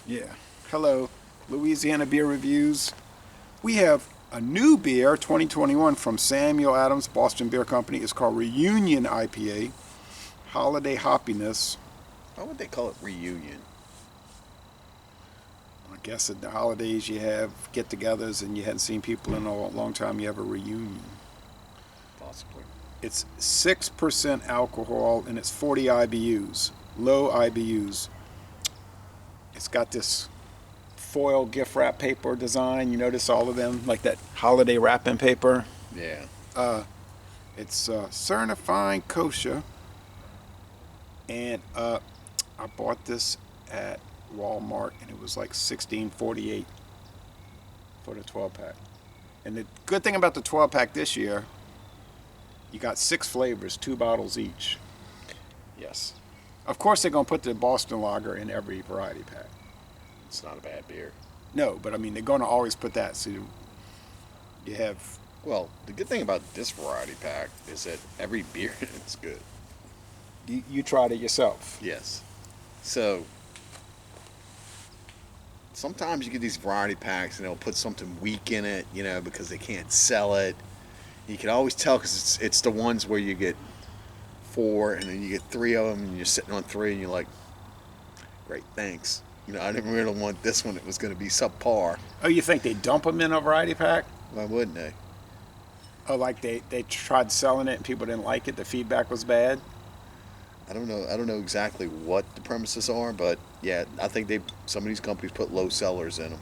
Yeah. Hello, Louisiana Beer Reviews. We have a new beer, 2021, from Samuel Adams, Boston Beer Company. It's called Reunion IPA. Holiday hoppiness. Why would they call it Reunion? I guess at the holidays you have get-togethers and you hadn't seen people in a long time. You have a reunion. Possibly. It's 6% alcohol and it's 40 IBUs. Low IBUs. It's got this foil gift wrap paper design. You notice all of them, like that holiday wrapping paper. Yeah. It's certified kosher, and I bought this at Walmart, and it was like $16.48 for the 12-pack. And the good thing about the 12-pack this year, you got 6 flavors, 2 bottles each. Yes. Of course, they're gonna put the Boston Lager in every variety pack. It's not a bad beer. No, but I mean they're gonna always put that. So you have. Well, the good thing about this variety pack is that every beer is good. You tried it yourself. Yes. So sometimes you get these variety packs and they'll put something weak in it, because they can't sell it. You can always tell because it's the ones where you get 4 and then you get 3 of them and you're sitting on 3 and you're like, great, thanks. I didn't really want this one that was going to be subpar. Oh, you think they dump them in a variety pack? Why wouldn't they? Oh, like they tried selling it and people didn't like it. The feedback was bad. I don't know exactly what the premises are, but yeah, I think some of these companies put low sellers in them.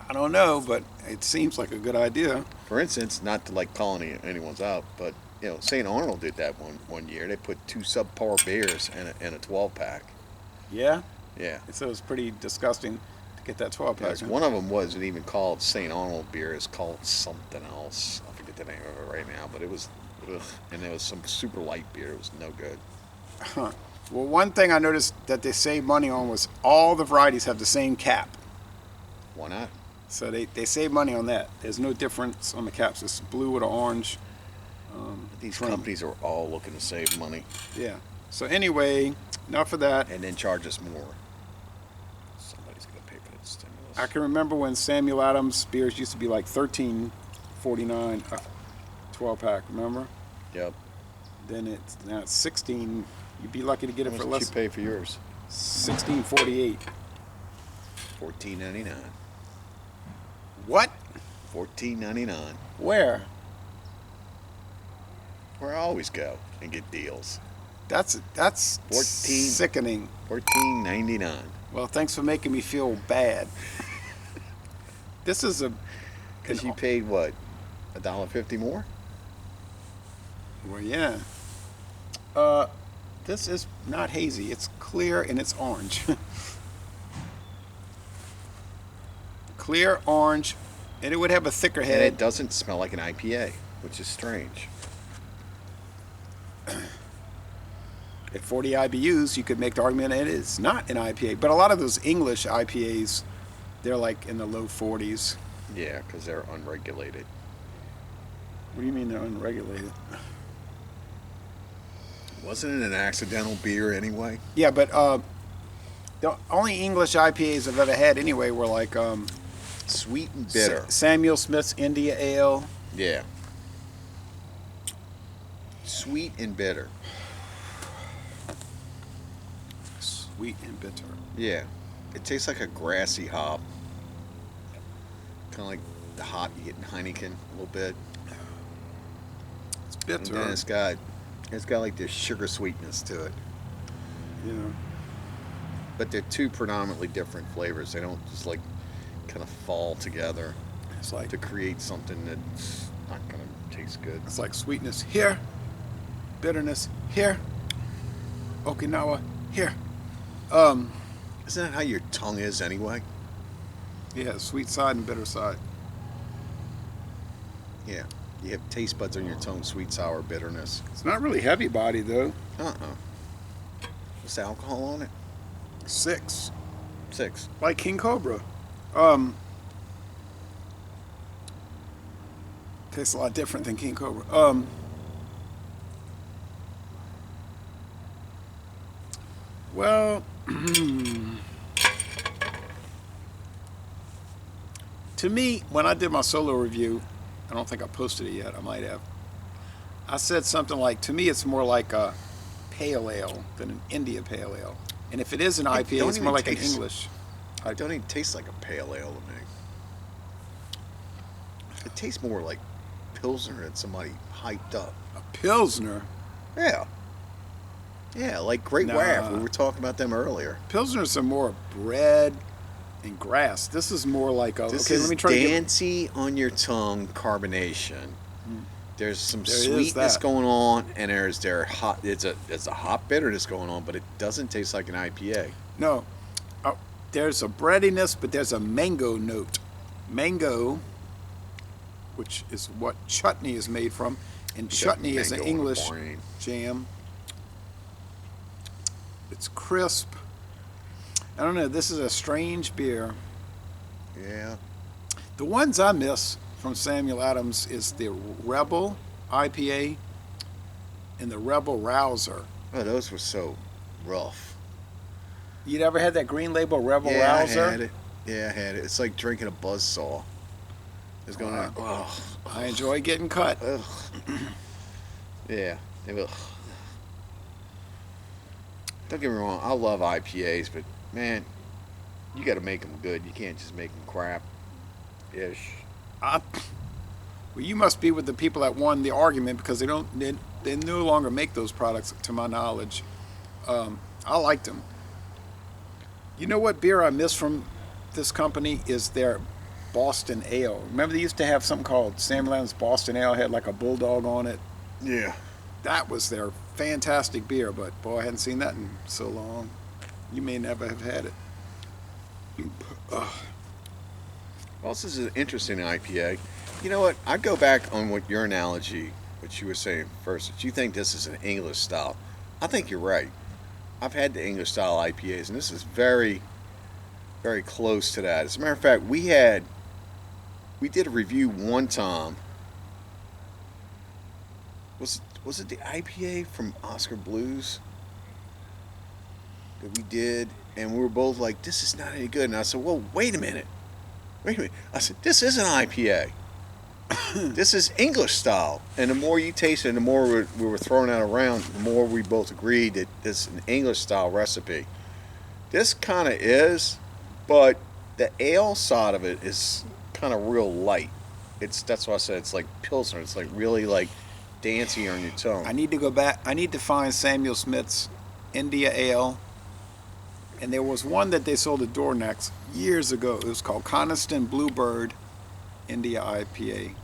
I don't know, but it seems like a good idea. For instance, not to call anyone's out, but St. Arnold did that one year. They put 2 subpar beers in a 12-pack. Yeah. Yeah. So it was pretty disgusting to get that 12-pack. Yes, one of them wasn't even called St. Arnold beer. It's called something else. I forget the name of it right now, but it was, and it was some super light beer. It was no good. Huh. Well, one thing I noticed that they saved money on was all the varieties have the same cap. Why not? So they save money on that. There's no difference on the caps. It's blue or the orange. These trim. companies are all looking to save money. Yeah. So anyway, enough of that. And then charge us more. Somebody's going to pay for that stimulus. I can remember when Samuel Adams beers used to be like $13.49 a 12-pack. Remember? Yep. Then now it's 16. You'd be lucky to get it How for much less. did you pay for yours? $16.48. $14.99. What? $14.99. Where? Where I always go and get deals. That's 14. sickening. $14.99. Well, thanks for making me feel bad. This is a. Because you paid what? $1.50 more? Well, yeah. This is not hazy. It's clear and it's orange. Clear orange, and it would have a thicker head. And it doesn't smell like an IPA, which is strange. At 40 IBUs, you could make the argument it is not an IPA. But a lot of those English IPAs, they're like in the low 40s. Yeah, because they're unregulated. What do you mean they're unregulated? Wasn't it an accidental beer anyway? Yeah, but the only English IPAs I've ever had anyway were like Sweet and bitter. Samuel Smith's India Ale. Yeah. Sweet and bitter. Sweet and bitter. Yeah. It tastes like a grassy hop. Kind of like the hop you get in Heineken a little bit. It's And bitter. then it's got like this sugar sweetness to it. Yeah. But they're 2 predominantly different flavors. They don't just kind of fall together It's like to create something that's not going to taste good. it's like sweetness here, bitterness here, Okinawa here. Isn't that how your tongue is anyway? Yeah, sweet side and bitter side. Yeah. You have taste buds on your tongue, sweet, sour, bitterness. It's not really heavy body though. What's the alcohol on it? 6. 6. Like King Cobra. Tastes a lot different than King Cobra. Well, To me, when I did my solo review, I don't think I posted it yet. I might have. I said something like, to me, it's more like a pale ale than an India pale ale. And if it is an IPA, it's more like an English. It don't even taste like a pale ale to me. It tastes more like Pilsner that somebody hyped up. A Pilsner? Yeah. Yeah, like Great Wrath. We were talking about them earlier. Pilsners are more bread and grass. This is more like a... This okay, is let me try dancey on your tongue carbonation. There's some sweetness going on, and there's hot. It's a hot bitterness going on, but it doesn't taste like an IPA. No. There's a breadiness, but there's a mango note. Mango, which is what chutney is made from, and chutney is an English jam. It's crisp. I don't know. This is a strange beer. Yeah. The ones I miss from Samuel Adams is the Rebel IPA and the Rebel Rouser. Oh, those were so rough. You'd ever had that Green Label Rebel Rouser? I had it. Yeah, I had it. It's like drinking a buzzsaw. It's going on. Oh, I enjoy getting cut. Ugh. Yeah. Ugh. Don't get me wrong. I love IPAs, but man, you got to make them good. You can't just make them crap-ish. Well, you must be with the people that won the argument because they no longer make those products, to my knowledge. I liked them. You know what beer I miss from this company is their Boston Ale. Remember they used to have something called Samuel Adams Boston Ale, had like a bulldog on it. Yeah. That was their fantastic beer, but boy, I hadn't seen that in so long. You may never have had it. Well, this is an interesting IPA. You know what? I go back on what your analogy, what you were saying first, that you think this is an English style. I think you're right. I've had the English style IPAs, and this is very, very close to that. As a matter of fact, we did a review one time. Was it the IPA from Oscar Blues that we did? And we were both like, this is not any good. And I said, well, wait a minute. I said, this is an IPA. This is English style. And the more you taste it, and the more we were throwing that around, the more we both agreed that this is an English style recipe. This kind of is, but the ale side of it is kind of real light. That's why I said it's like Pilsner. It's like really like dancing on your tongue. I need to go back. I need to find Samuel Smith's India Ale. And there was one that they sold at Dornex years ago. It was called Coniston Bluebird India IPA.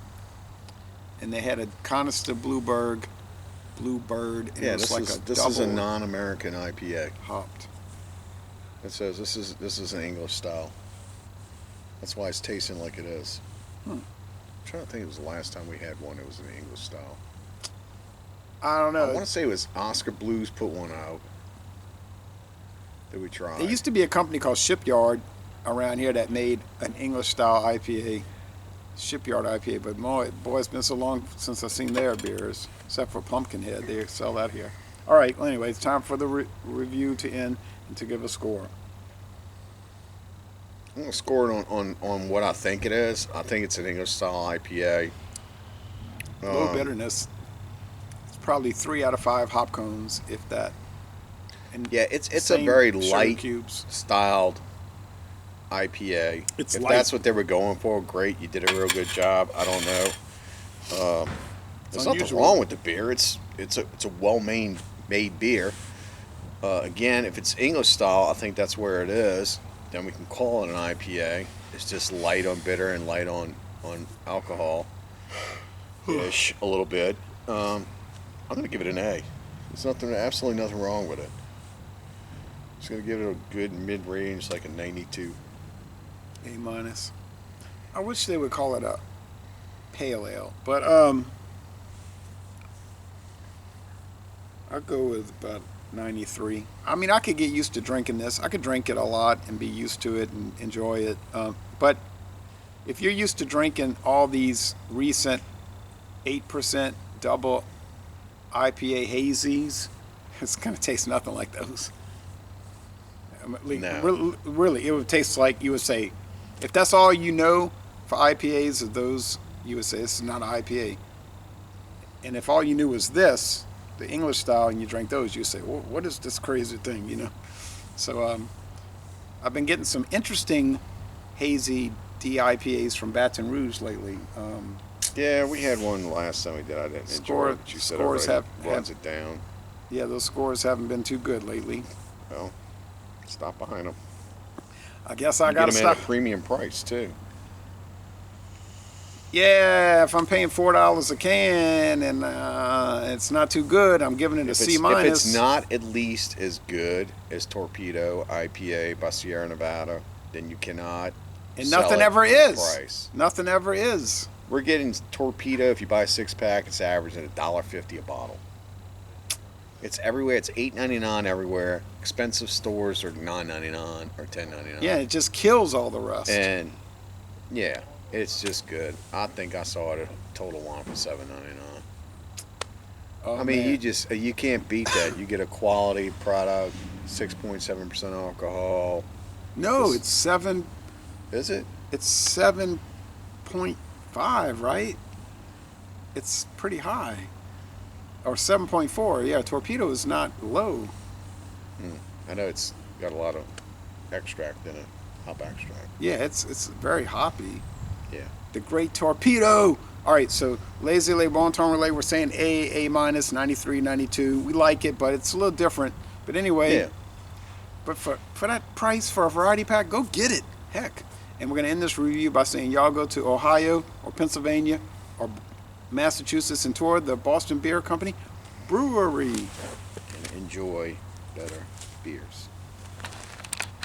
And they had a Coniston Bluebird. And yeah, it was this is a non-American IPA. Hopped. It says this is an English style. That's why it's tasting like it is. I'm trying to think it was the last time we had one that was an English style. I don't know. I want to say it was Oscar Blues put one out that we tried. There used to be a company called Shipyard around here that made an English style IPA. Shipyard IPA, but boy, it's been so long since I've seen their beers, except for Pumpkinhead. They sell that here. All right, well, anyway, it's time for the review to end and to give a score. I'm going to score it on what I think it is. I think it's an English style IPA. Low bitterness. It's probably 3 out of 5 hop cones, if that. And yeah, it's a very light cubes. Styled IPA. It's if light. That's what they were going for, great. You did a real good job. I don't know. There's nothing wrong with the beer. It's a well-made beer. Again, if it's English style, I think that's where it is. Then we can call it an IPA. It's just light on bitter and light on alcohol ish a little bit. I'm gonna give it an A. There's absolutely nothing wrong with it. Just gonna give it a good mid-range, like a 92. A-. I wish they would call it a pale ale, but I'll go with about 93. I mean, I could get used to drinking this. I could drink it a lot and be used to it and enjoy it. But if you're used to drinking all these recent 8% double IPA hazies, it's going to taste nothing like those. No. Really, it would taste like you would say, if that's all you know for IPAs, of those, you would say this is not an IPA. And if all you knew was this, the English style, and you drank those, you'd say, well, what is this crazy thing, you know? So I've been getting some interesting hazy DIPAs from Baton Rouge lately. Yeah, we had one last time we did. I didn't enjoy it, but you said scores it runs it down. Yeah, those scores haven't been too good lately. Well, stop behind them. I guess I got to get them stop. at a premium price too. Yeah, if I'm paying $4 a can and it's not too good, I'm giving it a C minus. If it's not at least as good as Torpedo IPA by Sierra Nevada, then you cannot. And sell nothing it ever for the is. price. Nothing ever is. We're getting Torpedo. If you buy a 6-pack, it's averaging $1.50 a bottle. It's everywhere. It's $8.99 everywhere. Expensive stores are $9.99 or $10.99. Yeah, it just kills all the rest. And yeah, it's just good. I think I saw it at Total Wine for $7.99. Oh, I mean, man. you can't beat that. You get a quality product, 6.7% alcohol. No, it's 7. Is it? It's 7.5, right? It's pretty high. Or 7.4. Yeah, Torpedo is not low. I know it's got a lot of extract in it, hop extract. Yeah, it's very hoppy. Yeah. The Great Torpedo. All right, so Lazy Lay, Bon Ton Relay, we're saying A minus, 93, 92. We like it, but it's a little different. But anyway, Yeah. but for that price for a variety pack, go get it. Heck. And we're going to end this review by saying y'all go to Ohio or Pennsylvania or Massachusetts and tour the Boston Beer Company Brewery. And enjoy better beers.